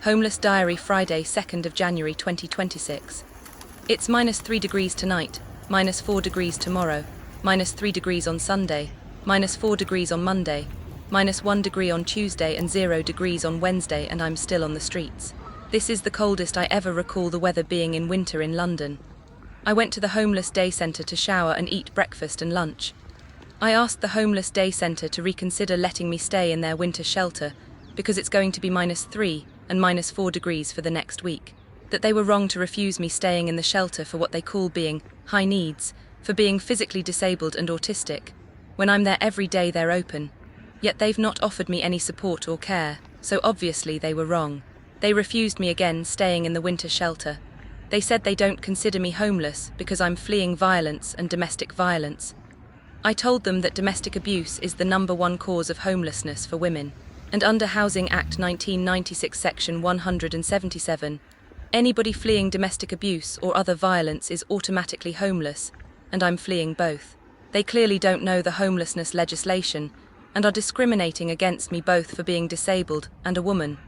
Homeless Diary, Friday, 2nd of January 2026. It's -3 degrees tonight, -4 degrees tomorrow, -3 degrees on Sunday, -4 degrees on Monday, -1 degree on Tuesday and 0 degrees on Wednesday, and I'm still on the streets. This is the coldest I ever recall the weather being in winter in London. I went to the Homeless Day Centre to shower and eat breakfast and lunch. I asked the Homeless Day Centre to reconsider letting me stay in their winter shelter because it's going to be -3 and -4 degrees for the next week. That they were wrong to refuse me staying in the shelter for what they call being high needs, for being physically disabled and autistic. When I'm there every day they're open. Yet they've not offered me any support or care, so obviously they were wrong. They refused me again staying in the winter shelter. They said they don't consider me homeless because I'm fleeing violence and domestic violence. I told them that domestic abuse is the #1 cause of homelessness for women. And under Housing Act 1996 Section 177, anybody fleeing domestic abuse or other violence is automatically homeless, and I'm fleeing both. They clearly don't know the homelessness legislation and are discriminating against me both for being disabled and a woman,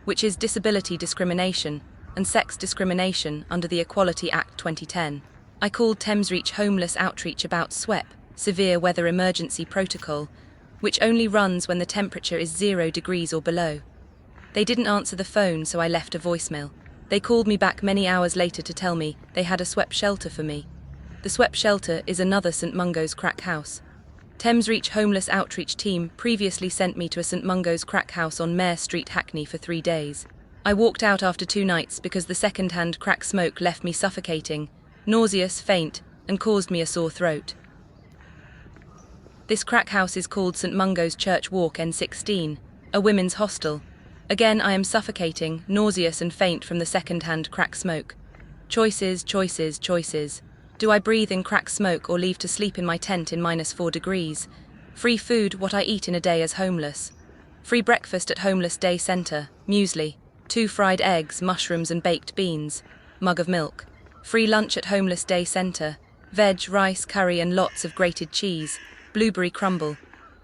which is disability discrimination and sex discrimination under the Equality Act 2010. I called Thamesreach Homeless Outreach about SWEP, Severe Weather Emergency Protocol, which only runs when the temperature is 0 degrees or below. They didn't answer the phone, so I left a voicemail. They called me back many hours later to tell me they had a SWEP shelter for me. The SWEP shelter is another St Mungo's crack house. Thamesreach Homeless Outreach team previously sent me to a St Mungo's crack house on Mare Street, Hackney for 3 days. I walked out after 2 nights because the second-hand crack smoke left me suffocating, nauseous, faint, and caused me a sore throat. This crack house is called St Mungo's Church Walk N16, a women's hostel. Again, I am suffocating, nauseous and faint from the second-hand crack smoke. Choices, choices, choices. Do I breathe in crack smoke or leave to sleep in my tent in -4 degrees? Free food, what I eat in a day as homeless. Free breakfast at Homeless Day Centre, muesli, 2 fried eggs, mushrooms and baked beans, mug of milk. Free lunch at Homeless Day Centre, veg, rice, curry and lots of grated cheese. Blueberry crumble.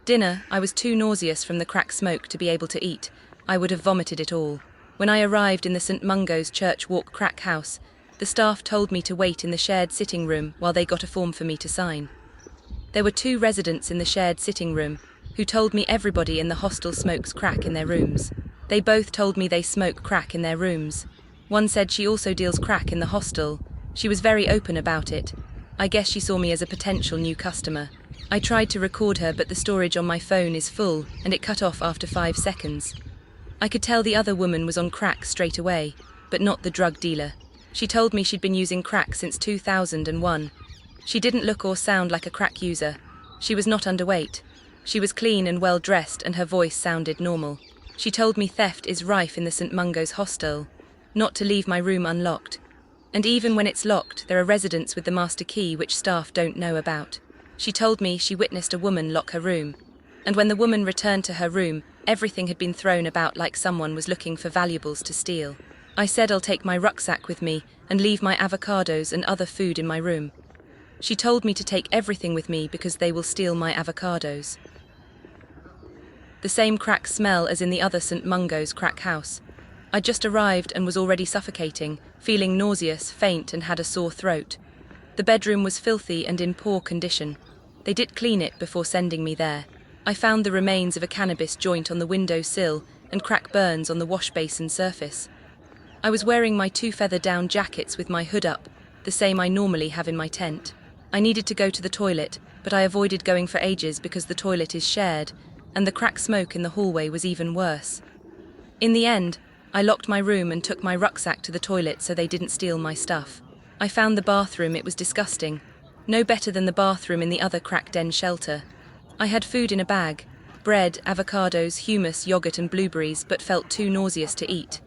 Dinner, I was too nauseous from the crack smoke to be able to eat. I would have vomited it all. When I arrived in the St Mungo's Church Walk crack house, the staff told me to wait in the shared sitting room while they got a form for me to sign. There were 2 residents in the shared sitting room who told me everybody in the hostel smokes crack in their rooms. They both told me they smoke crack in their rooms. One said she also deals crack in the hostel. She was very open about it. I guess she saw me as a potential new customer. I tried to record her, but the storage on my phone is full and it cut off after 5 seconds. I could tell the other woman was on crack straight away, but not the drug dealer. She told me she'd been using crack since 2001. She didn't look or sound like a crack user. She was not underweight. She was clean and well dressed and her voice sounded normal. She told me theft is rife in the St Mungo's hostel, not to leave my room unlocked. And even when it's locked, there are residents with the master key which staff don't know about. She told me she witnessed a woman lock her room, and when the woman returned to her room, everything had been thrown about like someone was looking for valuables to steal. I said I'll take my rucksack with me and leave my avocados and other food in my room. She told me to take everything with me because they will steal my avocados. The same crack smell as in the other St Mungo's crack house. I just arrived and was already suffocating, feeling nauseous, faint and had a sore throat. The bedroom was filthy and in poor condition. They did clean it before sending me there. I found the remains of a cannabis joint on the window sill and crack burns on the wash basin surface. I was wearing my 2 feather-down jackets with my hood up, the same I normally have in my tent. I needed to go to the toilet, but I avoided going for ages because the toilet is shared, and the crack smoke in the hallway was even worse. In the end, I locked my room and took my rucksack to the toilet so they didn't steal my stuff. I found the bathroom, it was disgusting. No better than the bathroom in the other crack den shelter. I had food in a bag, bread, avocados, hummus, yogurt and blueberries, but felt too nauseous to eat.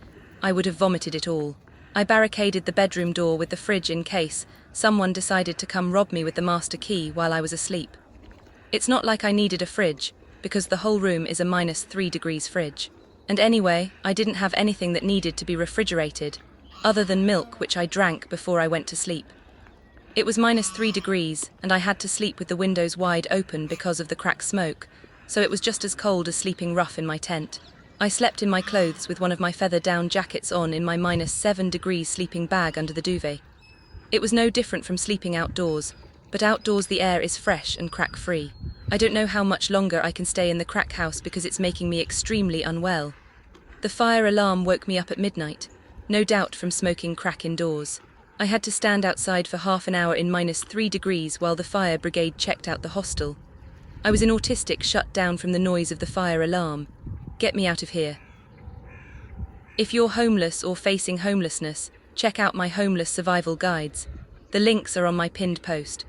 I would have vomited it all. I barricaded the bedroom door with the fridge in case someone decided to come rob me with the master key while I was asleep. It's not like I needed a fridge, because the whole room is a -3 degrees fridge. And anyway, I didn't have anything that needed to be refrigerated, other than milk which I drank before I went to sleep. It was -3 degrees, and I had to sleep with the windows wide open because of the crack smoke, so it was just as cold as sleeping rough in my tent. I slept in my clothes with one of my feather-down jackets on in my -7 degrees sleeping bag under the duvet. It was no different from sleeping outdoors, but outdoors the air is fresh and crack-free. I don't know how much longer I can stay in the crack house because it's making me extremely unwell. The fire alarm woke me up at midnight, no doubt from smoking crack indoors. I had to stand outside for half an hour in -3 degrees while the fire brigade checked out the hostel. I was in autistic, shut down from the noise of the fire alarm. Get me out of here. If you're homeless or facing homelessness, check out my homeless survival guides. The links are on my pinned post.